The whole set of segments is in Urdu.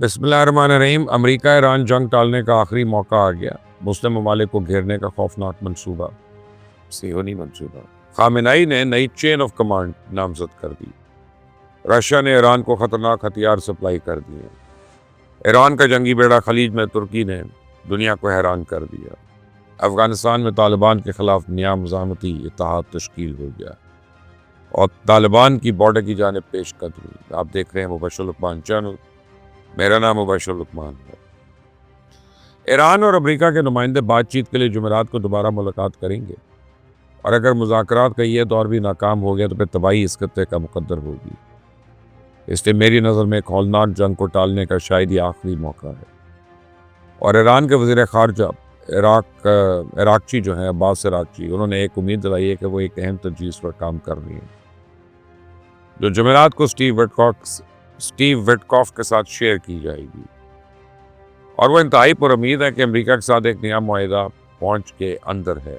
بسم اللہ الرحمن الرحیم۔ امریکہ ایران جنگ ٹالنے کا آخری موقع آ گیا۔ مسلم ممالک کو گھیرنے کا خوفناک منصوبہ، صہیونی منصوبہ۔ خامنئی نے نئی چین آف کمانڈ نامزد کر دی۔ رشیا نے ایران کو خطرناک ہتھیار سپلائی کر دیے۔ ایران کا جنگی بیڑا خلیج میں ترکی نے دنیا کو حیران کر دیا۔ افغانستان میں طالبان کے خلاف نیا مزاحمتی اتحاد تشکیل ہو گیا اور طالبان کی بارڈر کی جانب پیش قدمی۔ آپ دیکھ رہے ہیں مبشر لقمان چینل، میرا نام مبشر لقمان ہے۔ ایران اور امریکہ کے نمائندے بات چیت کے لیے جمعرات کو دوبارہ ملاقات کریں گے، اور اگر مذاکرات کا یہ دور بھی ناکام ہو گیا تو پھر تباہی اس خطے کا مقدر ہوگی۔ اس لیے میری نظر میں ایک ہولناک جنگ کو ٹالنے کا شاید یہ آخری موقع ہے۔ اور ایران کے وزیر خارجہ عراقچی جو ہیں عباس عراقچی، انہوں نے ایک امید دلائی ہے کہ وہ ایک اہم تجویز پر کام کر رہی ہیں جو جمعرات کو اسٹیو وٹکاف کے ساتھ شیئر کی جائے گی، اور وہ انتہائی پر امید ہے کہ امریکہ کے ساتھ ایک نیا معاہدہ پہنچ کے اندر ہے،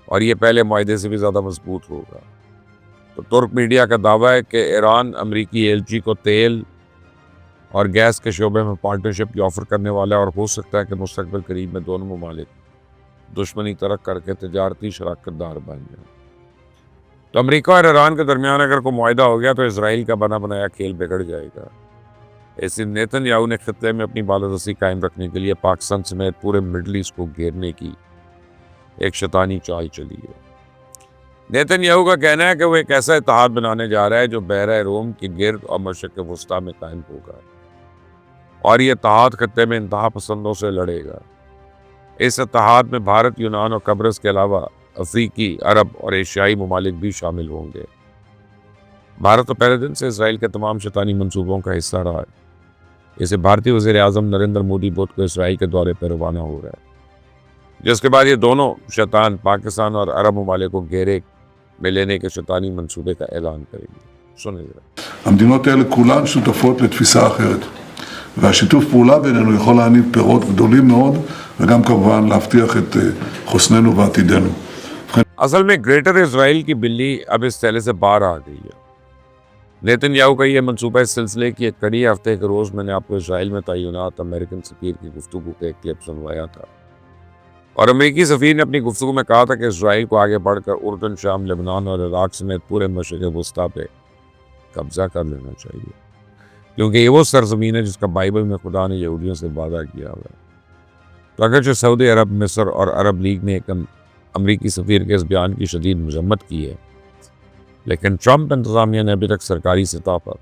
اور یہ پہلے معاہدے سے بھی زیادہ مضبوط ہوگا۔ تو ترک میڈیا کا دعویٰ ہے کہ ایران امریکی ایلچی کو تیل اور گیس کے شعبے میں پارٹنرشپ کی آفر کرنے والا ہے، اور ہو سکتا ہے کہ مستقبل قریب میں دونوں ممالک دشمنی ترک کر کے تجارتی شراکت دار بن جائیں۔ تو امریکہ اور ایران کے درمیان اگر کوئی معاہدہ ہو گیا تو اسرائیل کا بنا بنایا کھیل بگڑ جائے گا۔ ایسے نیتن یاہو نے خطے میں اپنی بالادستی قائم رکھنے کے لیے پاکستان سمیت پورے مڈل ایسٹ کو گھیرنے کی ایک شیطانی چال چلی ہے۔ نیتن یاہو کا کہنا ہے کہ وہ ایک ایسا اتحاد بنانے جا رہا ہے جو بحیرہ روم کے گرد اور مشرق وسطیٰ میں قائم ہوگا، اور یہ اتحاد خطے میں انتہا پسندوں سے لڑے گا۔ اس اتحاد میں بھارت، یونان اور قبرص کے علاوہ افریقی، عرب اور ایشیائی ممالک بھی شامل ہوں گے۔ بھارت تو پہلے دن سے اسرائیل کے تمام شیطانی منصوبوں کا حصہ رہا ہے۔ اسے بھارتی وزیر اعظم نریندر مودی بدھ کو اسرائیل کے دورے پر روانہ ہو رہا ہے، جس کے بعد یہ دونوں شیطان پاکستان اور عرب ممالک کو گھیرے میں لینے کے شیطانی منصوبے کا اعلان کریں گے۔ سنیں ذرا۔ המדינות האלה כולן שותפות לתפיסה אחרת, והשיתוף פעולה בינינו יכול להניב פירות גדולים מאוד, וגם כמובן להבטיח את חוסננו ועתידנו. اصل میں گریٹر اسرائیل کی بلی اب اس تھیلے سے باہر آ گئی ہے۔ نیتن یاہو کا یہ منصوبہ اس سلسلے کی ایک کڑی ہفتے کے روز میں نے آپ کو اسرائیل میں تعینات امریکن سفیر کی گفتگو کا ایک کلپ سنوایا تھا، اور امریکی سفیر نے اپنی گفتگو میں کہا تھا کہ اسرائیل کو آگے بڑھ کر اردن، شام، لبنان اور عراق سمیت پورے مشرق وسطیٰ پہ قبضہ کر لینا چاہیے، کیونکہ یہ وہ سرزمین ہے جس کا بائبل میں خدا نے یہودیوں سے وعدہ کیا ہوا ہے۔ تو اگرچہ سعودی عرب، مصر اور عرب لیگ نے ایک امریکی سفیر کے اس بیان کی شدید مذمت کی ہے، لیکن ٹرمپ انتظامیہ نے ابھی تک سرکاری سطح پر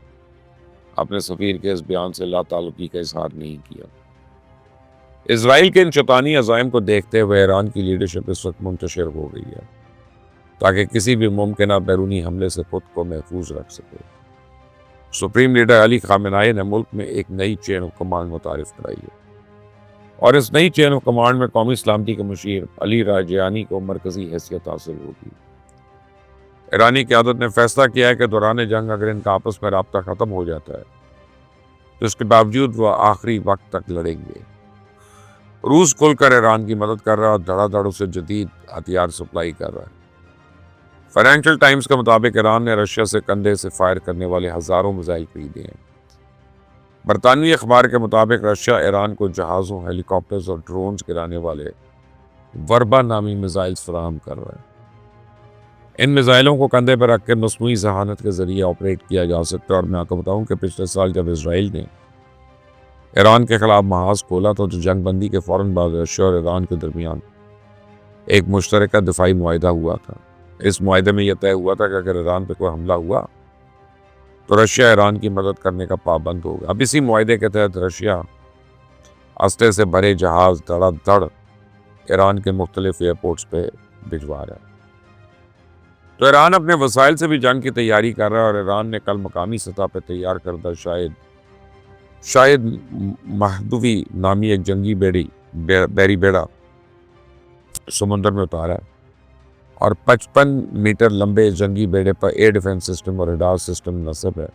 اپنے سفیر کے اس بیان سے لا تعلقی کا اظہار نہیں کیا۔ اسرائیل کے ان شیطانی عزائم کو دیکھتے ہوئے ایران کی لیڈرشپ اس وقت منتشر ہو گئی ہے تاکہ کسی بھی ممکنہ بیرونی حملے سے خود کو محفوظ رکھ سکے۔ سپریم لیڈر علی خامنئی نے ملک میں ایک نئی چین آف کمانڈ متعارف کرائی ہے، اور اس نئی چین آف کمانڈ میں قومی سلامتی کے مشیر علی راجیانی کو مرکزی حیثیت حاصل ہوگی۔ ایرانی قیادت نے فیصلہ کیا ہے کہ دوران جنگ اگر ان کا آپس میں رابطہ ختم ہو جاتا ہے تو اس کے باوجود وہ آخری وقت تک لڑیں گے۔ روس کھل کر ایران کی مدد کر رہا ہے اور دھڑا دھڑ اسے جدید ہتھیار سپلائی کر رہا ہے۔ فائنینشل ٹائمز کے مطابق ایران نے رشیا سے کندھے سے فائر کرنے والے ہزاروں میزائل خریدے ہیں۔ برطانوی اخبار کے مطابق رشیا ایران کو جہازوں، ہیلی کاپٹرز اور ڈرونز گرانے والے وربا نامی میزائل فراہم کر رہا ہے۔ ان میزائلوں کو کندھے پر رکھ کے مصنوعی ذہانت کے ذریعے آپریٹ کیا جا سکتا ہے، اور میں آپ کو بتاؤں کہ پچھلے سال جب اسرائیل نے ایران کے خلاف محاذ کھولا تو جنگ بندی کے فوراً بعد رشیا اور ایران کے درمیان ایک مشترکہ دفاعی معاہدہ ہوا تھا۔ اس معاہدے میں یہ طے ہوا تھا کہ اگر ایران پہ کوئی حملہ ہوا تو رشیا ایران کی مدد کرنے کا پابند ہوگا۔ اب اسی معاہدے کے تحت رشیا اسلحے سے بھرے جہاز دھڑا دھڑ ایران کے مختلف ایئرپورٹس پہ بھجوا رہا ہے۔ تو ایران اپنے وسائل سے بھی جنگ کی تیاری کر رہا ہے، اور ایران نے کل مقامی سطح پہ تیار کردہ شاید مہدوی نامی ایک جنگی بحری بیڑا سمندر میں اتارا ہے، اور 55 میٹر لمبے جنگی بیڑے پر ایئر ڈیفنس سسٹم اور ریڈار سسٹم نصب ہے،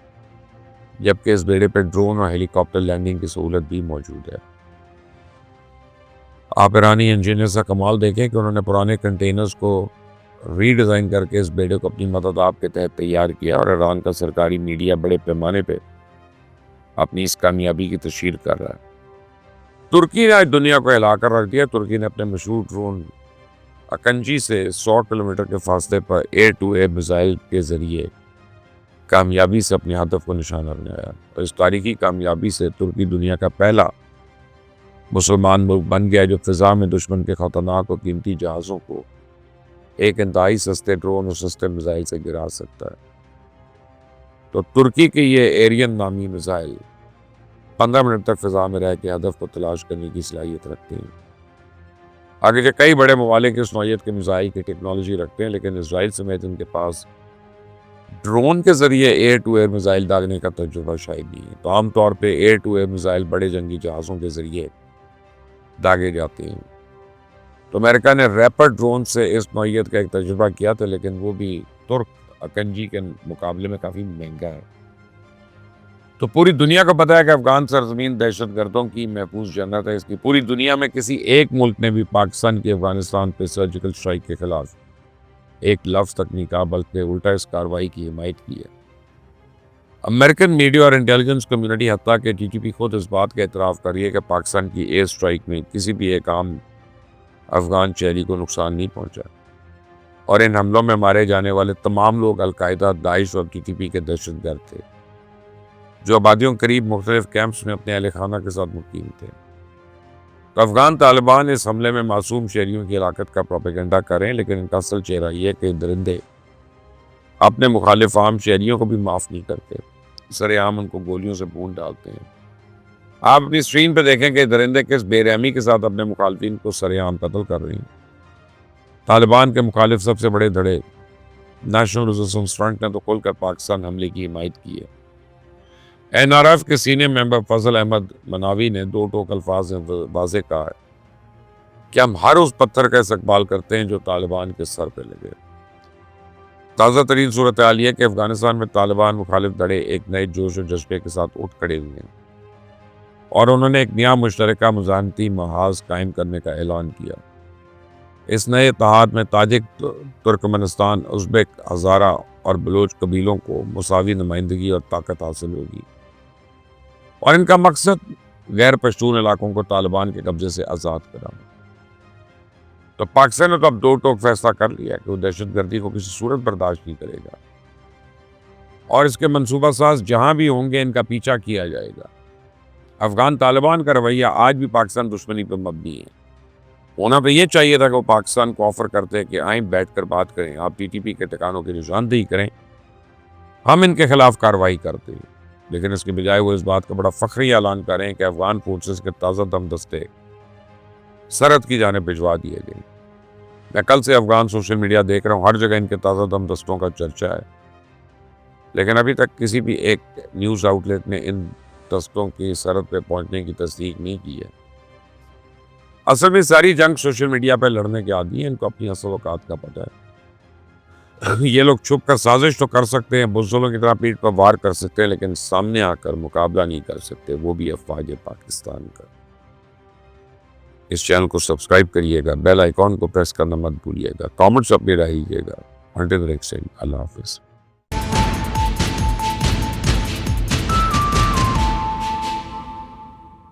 جبکہ اس بیڑے پر ڈرون اور ہیلی کاپٹر لینڈنگ کی سہولت بھی موجود ہے۔ آپ ایرانی انجینئرز کا کمال دیکھیں کہ انہوں نے پرانے کنٹینرز کو ری ڈیزائن کر کے اس بیڑے کو اپنی مدد آپ کے تحت تیار کیا، اور ایران کا سرکاری میڈیا بڑے پیمانے پہ اپنی اس کامیابی کی تشہیر کر رہا ہے۔ ترکی نے آج دنیا کو ہلا کر رکھ دیا۔ ترکی نے اپنے مشہور ڈرون اکنجی سے 100 کلومیٹر کے فاصلے پر ایئر ٹو ایئر میزائل کے ذریعے کامیابی سے اپنے ہدف کو نشانہ بنایا، اور اس تاریخی کامیابی سے ترکی دنیا کا پہلا مسلمان ملک بن گیا جو فضا میں دشمن کے خطرناک اور قیمتی جہازوں کو ایک انتہائی سستے ڈرون اور سستے میزائل سے گرا سکتا ہے۔ تو ترکی کے یہ ایرین نامی میزائل 15 منٹ تک فضا میں رہ کے ہدف کو تلاش کرنے کی صلاحیت رکھتے ہیں۔ آگے کئی بڑے ممالک اس نوعیت کے میزائل کی ٹیکنالوجی رکھتے ہیں، لیکن اسرائیل سمیت ان کے پاس ڈرون کے ذریعے ایئر ٹو ایئر میزائل داغنے کا تجربہ شاید نہیں ہے۔ تو عام طور پہ ایئر ٹو ایئر میزائل بڑے جنگی جہازوں کے ذریعے داغے جاتے ہیں۔ تو امریکہ نے ریپر ڈرون سے اس نوعیت کا ایک تجربہ کیا تھا، لیکن وہ بھی ترک اکنجی کے مقابلے میں کافی مہنگا ہے۔ تو پوری دنیا کو پتا ہے کہ افغان سرزمین دہشت گردوں کی محفوظ جنت ہے۔ اس کی پوری دنیا میں کسی ایک ملک نے بھی پاکستان کی افغانستان پہ سرجیکل اسٹرائک کے خلاف ایک لفظ تک نہیں کہا، بلکہ الٹا اس کارروائی کی حمایت کی ہے۔ امریکن میڈیا اور انٹیلیجنس کمیونٹی حتیٰ کہ ٹی ٹی پی خود اس بات کا اعتراف کر رہی ہے کہ پاکستان کی ایئر اسٹرائک میں کسی بھی ایک عام افغان شہری کو نقصان نہیں پہنچا، اور ان حملوں میں مارے جانے والے تمام لوگ القاعدہ، داعش اور ٹی ٹی پی کے دہشت گرد تھے جو آبادیوں کے قریب مختلف کیمپس میں اپنے اہل خانہ کے ساتھ مقیم تھے۔ تو افغان طالبان اس حملے میں معصوم شہریوں کی ہلاکت کا پروپیگنڈا کر رہے ہیں، لیکن ان کا اصل چہرہ یہ ہے کہ درندے اپنے مخالف عام شہریوں کو بھی معاف نہیں کرتے، سر عام ان کو گولیوں سے بھون ڈالتے ہیں۔ آپ اپنی اسکرین پہ دیکھیں کہ درندے کس بے رحمی کے ساتھ اپنے مخالفین کو سر عام قتل کر رہے ہیں۔ طالبان کے مخالف سب سے بڑے دھڑے نیشنل ریزسٹنس فرنٹ نے تو کھل کر پاکستان حملے کی حمایت کی ہے۔ این آر ایف کے سینئر ممبر فضل احمد مناوی نے دو ٹوک الفاظ میں واضح کہا ہے کہ ہم ہر اس پتھر کا استقبال کرتے ہیں جو طالبان کے سر پہ لگے۔ تازہ ترین صورتحال یہ ہے کہ افغانستان میں طالبان مخالف دھڑے ایک نئے جوش و جذبے کے ساتھ اٹھ کھڑے ہوئے ہیں، اور انہوں نے ایک نیا مشترکہ مزاحمتی محاذ قائم کرنے کا اعلان کیا۔ اس نئے اتحاد میں تاجک، ترکمنستان، ازبک، ہزارہ اور بلوچ قبیلوں کو مساوی نمائندگی اور طاقت حاصل ہوگی، اور ان کا مقصد غیر پشتون علاقوں کو طالبان کے قبضے سے آزاد کرانا۔ تو پاکستان نے تو اب دو ٹوک فیصلہ کر لیا کہ وہ دہشت گردی کو کسی صورت برداشت نہیں کرے گا، اور اس کے منصوبہ ساز جہاں بھی ہوں گے ان کا پیچھا کیا جائے گا۔ افغان طالبان کا رویہ آج بھی پاکستان دشمنی پر مبنی ہے۔ ہونا تو یہ چاہیے تھا کہ وہ پاکستان کو آفر کرتے کہ آئیں بیٹھ کر بات کریں، آپ ٹی ٹی پی کے ٹھکانوں کی نشاندہی کریں، ہم ان کے خلاف کارروائی کرتے ہیں، لیکن اس کے بجائے وہ اس بات کا بڑا فخری اعلان کریں کہ افغان فورسز کے تازہ دم دستے سرحد کی جانب بھجوا دیے گئے۔ میں کل سے افغان سوشل میڈیا دیکھ رہا ہوں، ہر جگہ ان کے تازہ دم دستوں کا چرچا ہے، لیکن ابھی تک کسی بھی ایک نیوز آؤٹ لیٹ نے ان دستوں کی سرحد پہ پہنچنے کی تصدیق نہیں کی ہے۔ اصل میں ساری جنگ سوشل میڈیا پہ لڑنے کے عادی ہیں، ان کو اپنی اصل اوقات کا پتہ ہے۔ یہ لوگ چھپ کر سازش تو کر سکتے ہیں، بزدلوں کی طرح پیٹھ پر وار کر سکتے ہیں، لیکن سامنے آ کر مقابلہ نہیں کر سکتے، وہ بھی افواج پاکستان کا۔ اس چینل کو سبسکرائب کریے گا، بیل آئیکن کو پریس کرنا مت بھولیے گا، کامنٹس اپنے رہیے گا۔ اللہ حافظ۔